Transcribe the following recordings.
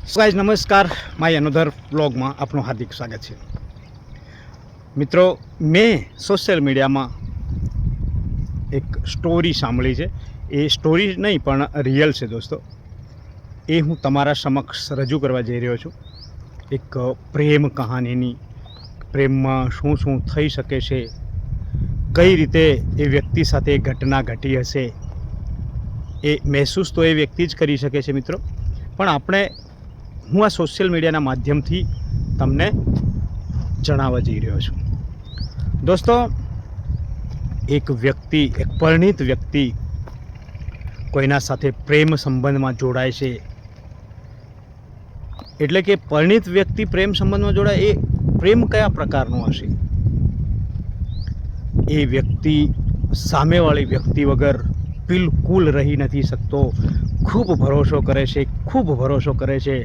Guys નમસ્કાર, my another બ્લોગમાં આપનું હાર્દિક સ્વાગત છે. મિત્રો, મેં સોશિયલ મીડિયામાં એક સ્ટોરી સાંભળી છે. એ સ્ટોરી નહીં પણ રિયલ છે દોસ્તો. એ હું તમારા સમક્ષ રજૂ કરવા જઈ રહ્યો છું. એક પ્રેમ કહાનીની, પ્રેમમાં શું શું થઈ શકે છે, કઈ રીતે એ વ્યક્તિ સાથે એ ઘટના ઘટી હશે, એ મહેસૂસ તો એ વ્યક્તિ જ કરી શકે છે મિત્રો. પણ હું આ સોશિયલ મીડિયાના માધ્યમથી તમને જણાવવા જઈ રહ્યો છું. દોસ્તો, એક પરિણીત વ્યક્તિ કોઈના સાથે પ્રેમ સંબંધમાં જોડાય છે. એટલે કે પરિણીત વ્યક્તિ પ્રેમ સંબંધમાં જોડાય, એ પ્રેમ કયા પ્રકારનો હશે? એ વ્યક્તિ સામેવાળી વ્યક્તિ વગર બિલકુલ રહી નથી શકતો. ખૂબ ભરોસો કરે છે.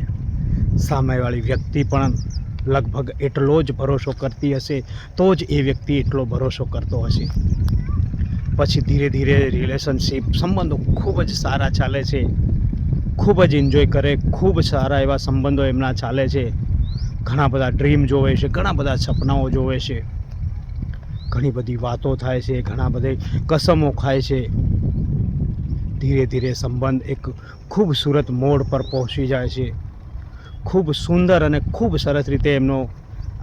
સામેવાળી વ્યક્તિ પણ લગભગ એટલો જ ભરોસો કરતી હશે, તો જ એ વ્યક્તિ એટલો ભરોસો કરતો હશે. પછી ધીરે ધીરે સંબંધો ખૂબ જ સારા ચાલે છે. ખૂબ જ એન્જોય કરે, ખૂબ સારા એવા સંબંધો એમના ચાલે છે. ઘણા બધા ડ્રીમ જોવે છે, ઘણા બધા સપનાઓ જોવે છે, ઘણી બધી વાતો થાય છે, ઘણા બધા કસમો ખાય છે. ધીરે ધીરે સંબંધ એક ખૂબસૂરત મોડ પર પહોંચી જાય છે. ખૂબ સુંદર અને ખૂબ સરસ રીતે એમનો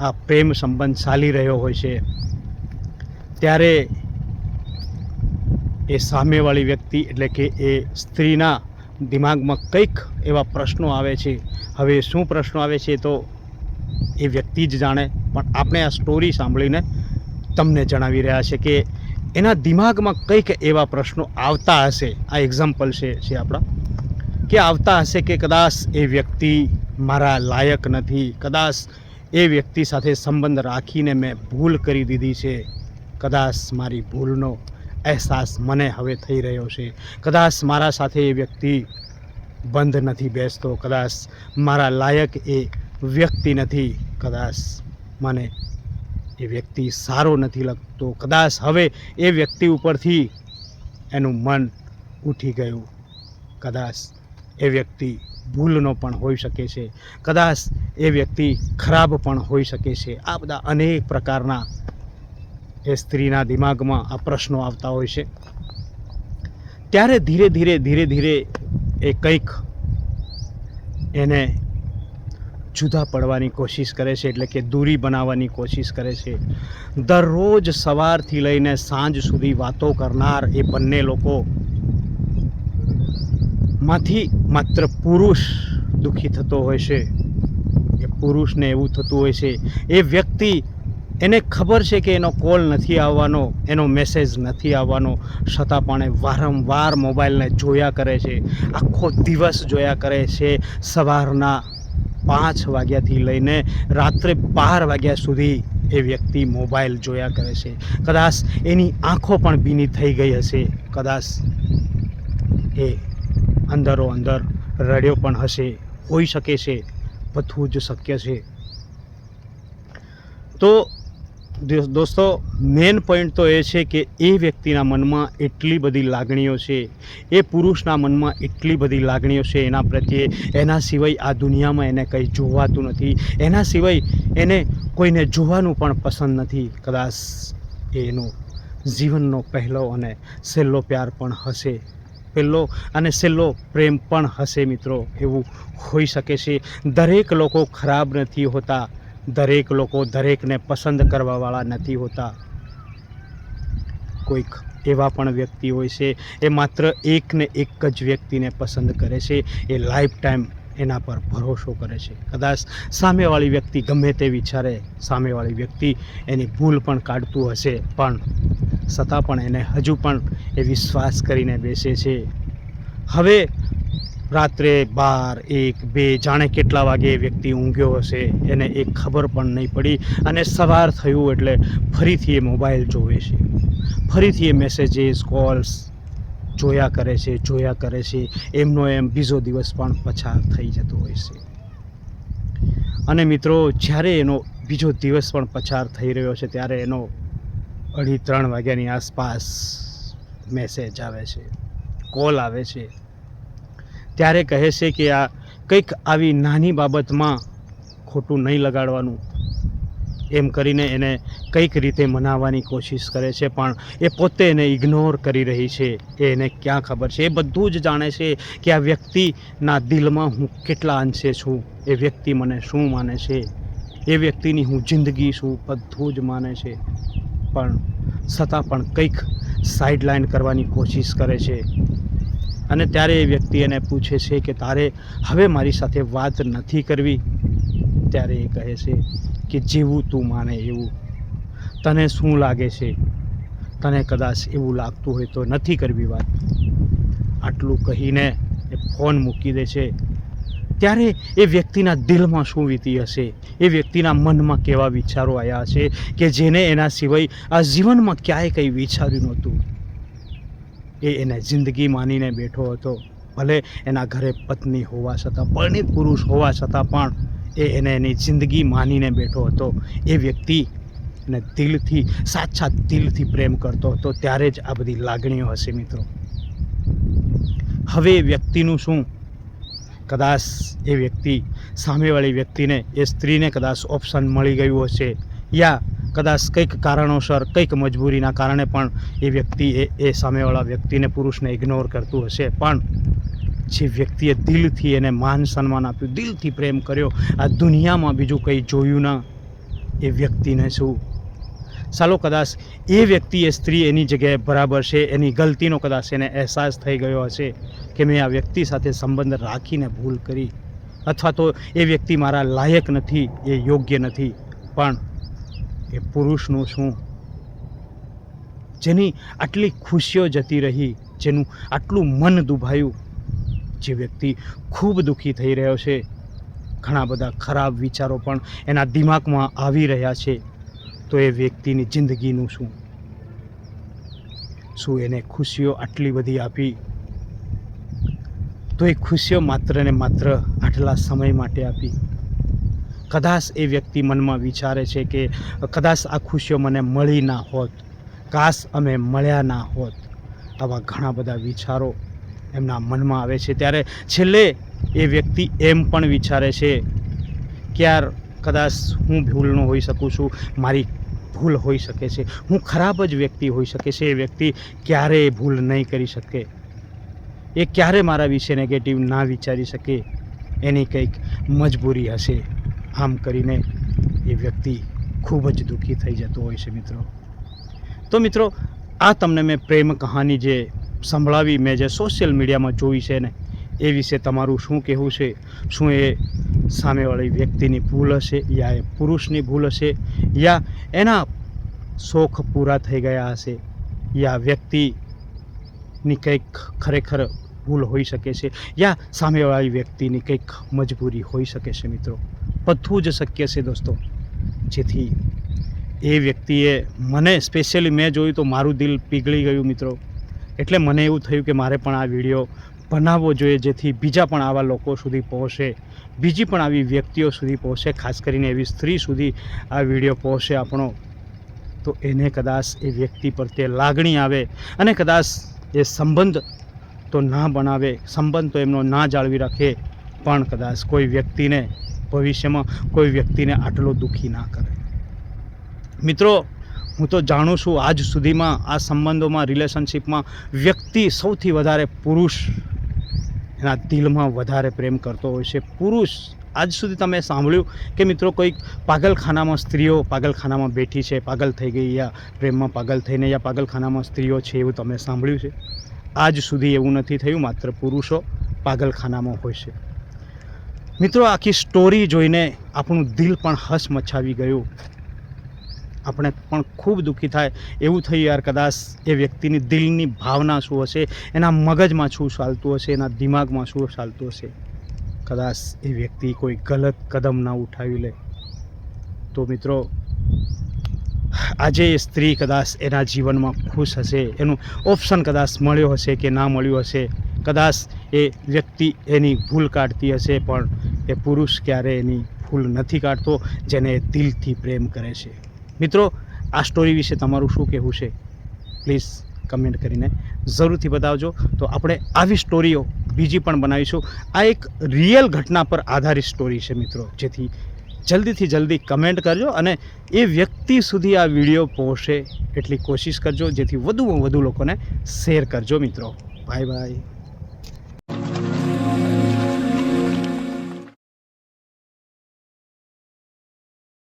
આ પ્રેમ સંબંધ ચાલી રહ્યો હોય છે. ત્યારે એ સામેવાળી વ્યક્તિ એટલે કે એ સ્ત્રીના દિમાગમાં કંઈક એવા પ્રશ્નો આવે છે. હવે શું પ્રશ્નો આવે છે તો એ વ્યક્તિ જ જાણે, પણ આપણે આ સ્ટોરી સાંભળીને તમને જણાવી રહ્યા છે કે એના દિમાગમાં કંઈક એવા પ્રશ્નો આવતા હશે. આ એક્ઝામ્પલ છે આપણા, કે આવતા હશે કે કદાચ એ વ્યક્તિ મારા લાયક નથી, કદાચ એ વ્યક્તિ સાથે સંબંધ રાખીને મેં ભૂલ કરી દીધી છે, કદાચ મારી ભૂલનો અહેસાસ મને હવે થઈ રહ્યો છે, કદાચ મારા સાથે એ વ્યક્તિ બંધ નથી બેસતો, કદાચ મારા લાયક એ વ્યક્તિ નથી, કદાચ મને એ વ્યક્તિ સારો નથી લાગતો, કદાચ હવે એ વ્યક્તિ ઉપરથી એનું મન ઉઠી ગયું, કદાચ એ વ્યક્તિ ભૂલનો પણ હોઈ શકે છે, કદાચ એ વ્યક્તિ ખરાબ પણ હોઈ શકે છે. આ બધા અનેક પ્રકારના એ સ્ત્રીના દિમાગમાં આ પ્રશ્નો આવતા હોય છે. ત્યારે ધીરે ધીરે એ કંઈક એને જુદા પડવાની કોશિશ કરે છે, એટલે કે દૂરી બનાવવાની કોશિશ કરે છે. દરરોજ સવારથી લઈને સાંજ સુધી વાતો કરનાર એ બંને લોકો માંથી માત્ર પુરુષ દુઃખી થતો હોય છે. એ પુરુષને એવું થતું હોય છે, એ વ્યક્તિ, એને ખબર છે કે એનો કોલ નથી આવવાનો, એનો મેસેજ નથી આવવાનો, છતાં પણ એ વારંવાર મોબાઈલને જોયા કરે છે. આખો દિવસ જોયા કરે છે. સવારના 5 વાગ્યાથી લઈને રાત્રે 12 વાગ્યા સુધી એ વ્યક્તિ મોબાઈલ જોયા કરે છે. કદાચ એની આંખો પણ ભીની થઈ ગઈ હશે, કદાચ એ અંદરો અંદર રડ્યો પણ હશે, હોઈ શકે છે, બધું જ શક્ય છે. તો દોસ્તો, મેન પોઈન્ટ તો એ છે કે એ વ્યક્તિના મનમાં એટલી બધી લાગણીઓ છે, એ પુરુષના મનમાં એટલી બધી લાગણીઓ છે એના પ્રત્યે. એના સિવાય આ દુનિયામાં એને કંઈ જોવાતું નથી, એના સિવાય એને કોઈને જોવાનું પણ પસંદ નથી. કદાચ એનો જીવનનો પહેલો અને છેલ્લો પ્યાર પણ હશે, પહેલો અને છેલ્લો પ્રેમ પણ હશે મિત્રો. એવું હોઈ શકે છે. દરેક લોકો ખરાબ નથી હોતા, દરેક લોકો દરેકને પસંદ કરવાવાળા નથી હોતા. કોઈક એવા પણ વ્યક્તિ હોય છે, એ માત્ર એકને એક જ વ્યક્તિને પસંદ કરે છે. એ લાઈફ ટાઈમ એના પર ભરોસો કરે છે. કદાચ સામેવાળી વ્યક્તિ ગમે તે વિચારે, સામેવાળી વ્યક્તિ એની ભૂલ પણ કાઢતું હશે, પણ છતાં પણ એને હજુ પણ એ વિશ્વાસ કરીને બેસે છે. હવે રાત્રે 12, 1, 2 જાણે કેટલા વાગે એ વ્યક્તિ ઊંઘ્યો હશે, એને એક ખબર પણ નહીં પડી, અને સવાર થયું એટલે ફરીથી એ મોબાઈલ જોવે છે, ફરીથી એ મેસેજીસ, કોલ્સ જોયા કરે છે. એમનો એમ બીજો દિવસ પણ પસાર થઈ જતો હોય છે. અને મિત્રો, જ્યારે એનો બીજો દિવસ પણ પસાર થઈ રહ્યો છે, ત્યારે એનો 2:30 વાગ્યાની આસપાસ મેસેજ આવે છે, કોલ આવે છે. ત્યારે કહે છે કે આ કંઈક આવી નાની બાબતમાં ખોટું નહીં લગાડવાનું એમ કરીને એને કંઈક રીતે મનાવવાની કોશિશ કરે છે, પણ એ પોતે એને ઇગ્નોર કરી રહી છે. એને ક્યાં ખબર છે, એ બધું જ જાણે છે કે આ વ્યક્તિના દિલમાં હું કેટલા અંશે છું, એ વ્યક્તિ મને શું માને છે, એ વ્યક્તિની હું જિંદગી શું, બધું જ માને છે. પણ છતાં પણ કંઈક સાઈડલાઈન કરવાની કોશિશ કરે છે. અને ત્યારે એ વ્યક્તિ એને પૂછે છે કે તારે હવે મારી સાથે વાત નથી કરવી? ત્યારે એ કહે છે કે જેવું તું માને એવું. તને શું લાગે છે? તને કદાચ એવું લાગતું હોય તો નથી કરવી વાત. આટલું કહીને એ ફોન મૂકી દે છે. ત્યારે એ વ્યક્તિના દિલમાં શું વીતી હશે, એ વ્યક્તિના મનમાં કેવા વિચારો આવ્યા હશે કે જેને એના સિવાય આ જીવનમાં ક્યાંય કંઈ વિચાર્યું નહોતું. એ એને જિંદગી માનીને બેઠો હતો. ભલે એના ઘરે પત્ની હોવા છતાં, પરણિત પુરુષ હોવા છતાં પણ એને એની જિંદગી માનીને બેઠો હતો. એ વ્યક્તિ ને દિલથી, સાચા દિલથી પ્રેમ કરતો હતો. ત્યારે જ આ બધી લાગણીઓ હશે મિત્રો. હવે એ વ્યક્તિનું શું? કદાચ એ વ્યક્તિ, સામેવાળી વ્યક્તિને, એ સ્ત્રીને કદાચ ઓપ્શન મળી ગયું હશે, યા કદાચ કંઈક કારણોસર, કંઈક મજબૂરીના કારણે પણ એ વ્યક્તિ એ સામેવાળા વ્યક્તિને, પુરુષને ઇગ્નોર કરતું હશે. પણ જે વ્યક્તિએ દિલથી એને માન સન્માન આપ્યું, દિલથી પ્રેમ કર્યો, આ દુનિયામાં બીજું કંઈ જોયું ના, એ વ્યક્તિને શું? ચાલો કદાચ એ વ્યક્તિ, એ સ્ત્રી એની જગ્યાએ બરાબર છે, એની ગલતીનો કદાચ એને અહેસાસ થઈ ગયો હશે કે મેં આ વ્યક્તિ સાથે સંબંધ રાખીને ભૂલ કરી, અથવા તો એ વ્યક્તિ મારા લાયક નથી, એ યોગ્ય નથી. પણ એ પુરુષનું શું? જેની આટલી ખુશીઓ જતી રહી, જેનું આટલું મન દુભાયું, જે વ્યક્તિ ખૂબ દુઃખી થઈ રહ્યો છે, ઘણા બધા ખરાબ વિચારો પણ એના દિમાગમાં આવી રહ્યા છે, તો એ વ્યક્તિની જિંદગીનું શું? શું એને ખુશીઓ આટલી બધી આપી? તો એ ખુશીઓ માત્ર ને માત્ર આટલા સમય માટે આપી. કદાચ એ વ્યક્તિ મનમાં વિચારે છે કે કદાચ આ ખુશીઓ મને મળી ના હોત, કાશ અમે મળ્યા ના હોત. આવા ઘણા બધા વિચારો એમના મનમાં આવે છે. ત્યારે છેલ્લે એ વ્યક્તિ એમ પણ વિચારે છે કે યાર, કદાચ હું ભૂલનો હોઈ શકું છું, મારી ભૂલ હોઈ શકે છે, હું ખરાબ જ વ્યક્તિ હોઈ શકે છે. એ વ્યક્તિ ક્યારેય ભૂલ નહીં કરી શકે, એ ક્યારે મારા વિશે નેગેટિવ ના વિચારી શકે. એની કંઈક મજબૂરી હશે. આમ કરીને એ વ્યક્તિ ખૂબ જ દુઃખી થઈ જતો હોય છે મિત્રો. તો મિત્રો, આ તમને મેં પ્રેમ કહાની જે સંભળાવી, મેં જે સોશિયલ મીડિયામાં જોઈ છે ને, એ વિશે તમારું શું કહેવું છે? શું એ સામેવાળી વ્યક્તિની ભૂલ હશે, યા એ પુરુષની ભૂલ હશે, યા એના શોખ પૂરા થઈ ગયા હશે, યા વ્યક્તિની કંઈક ખરેખર ભૂલ હોઈ શકે છે, યા સામેવાળી વ્યક્તિની કંઈક મજબૂરી હોઈ શકે છે મિત્રો. બધું જ શક્ય છે દોસ્તો. જેથી એ વ્યક્તિએ, મને સ્પેશિયલી મેં જોયું તો મારું દિલ પીગળી ગયું મિત્રો. એટલે મને એવું થયું કે મારે પણ આ વિડીયો બનાવવો જોઈએ, જેથી બીજા પણ આવા લોકો સુધી પહોંચે, બીજી પણ આવી વ્યક્તિઓ સુધી પહોંચે, ખાસ કરીને એવી સ્ત્રી સુધી આ વિડીયો પહોંચે આપણો, તો એને કદાચ એ વ્યક્તિ પ્રત્યે લાગણી આવે અને કદાચ એ સંબંધ તો ના બનાવે, સંબંધ તો એમનો ના જાળવી રાખે, પણ કદાચ કોઈ વ્યક્તિને ભવિષ્યમાં, કોઈ વ્યક્તિને આટલો દુઃખી ના કરે. મિત્રો, હું તો જાણું છું આજ સુધીમાં આ સંબંધોમાં, રિલેશનશિપમાં વ્યક્તિ સૌથી વધારે પુરુષ એના દિલમાં વધારે પ્રેમ કરતો હોય છે. પુરુષ, આજ સુધી તમે સાંભળ્યું કે મિત્રો કોઈક પાગલખાનામાં સ્ત્રીઓ પાગલખાનામાં બેઠી છે, પાગલ થઈ ગઈ, યા પ્રેમમાં પાગલ થઈને, યા પાગલખાનામાં સ્ત્રીઓ છે, એવું તમે સાંભળ્યું છે? આજ સુધી એવું નથી થયું. માત્ર પુરુષો પાગલખાનામાં હોય છે. મિત્રો, આખી સ્ટોરી જોઈને આપણું દિલ પણ હચમચાવી ગયું. આપણે પણ ખૂબ દુઃખી થાય એવું થયું, યાર કદાચ એ વ્યક્તિની દિલની ભાવના શું હશે, એના મગજમાં શું ચાલતું હશે, એના દિમાગમાં શું ચાલતું હશે. કદાચ એ વ્યક્તિ કોઈ ગલત કદમ ના ઉઠાવી લે તો મિત્રો, આજે એ સ્ત્રી કદાચ એના જીવનમાં ખુશ હશે, એનું ઓપ્શન કદાચ મળ્યો હશે કે ના મળ્યું હશે, કદાચ એ વ્યક્તિ એની ભૂલ કાઢતી હશે, પણ એ પુરુષ ક્યારે એની ભૂલ નથી કાઢતો, જેને દિલથી પ્રેમ કરે છે. મિત્રો, આ સ્ટોરી વિશે તમારું શું કહેવું છે? પ્લીઝ કમેન્ટ કરીને જરૂરથી બતાવજો. તો આપણે આવી સ્ટોરીઓ બીજી પણ બનાવીશું. આ એક રિયલ ઘટના પર આધારિત સ્ટોરી છે મિત્રો, જેથી જલ્દીથી જલ્દી કમેન્ટ કરજો અને એ વ્યક્તિ સુધી આ વિડીયો પહોંચે એટલી કોશિશ કરજો, જેથી વધુમાં વધુ લોકોને શેર કરજો મિત્રો. Bye bye.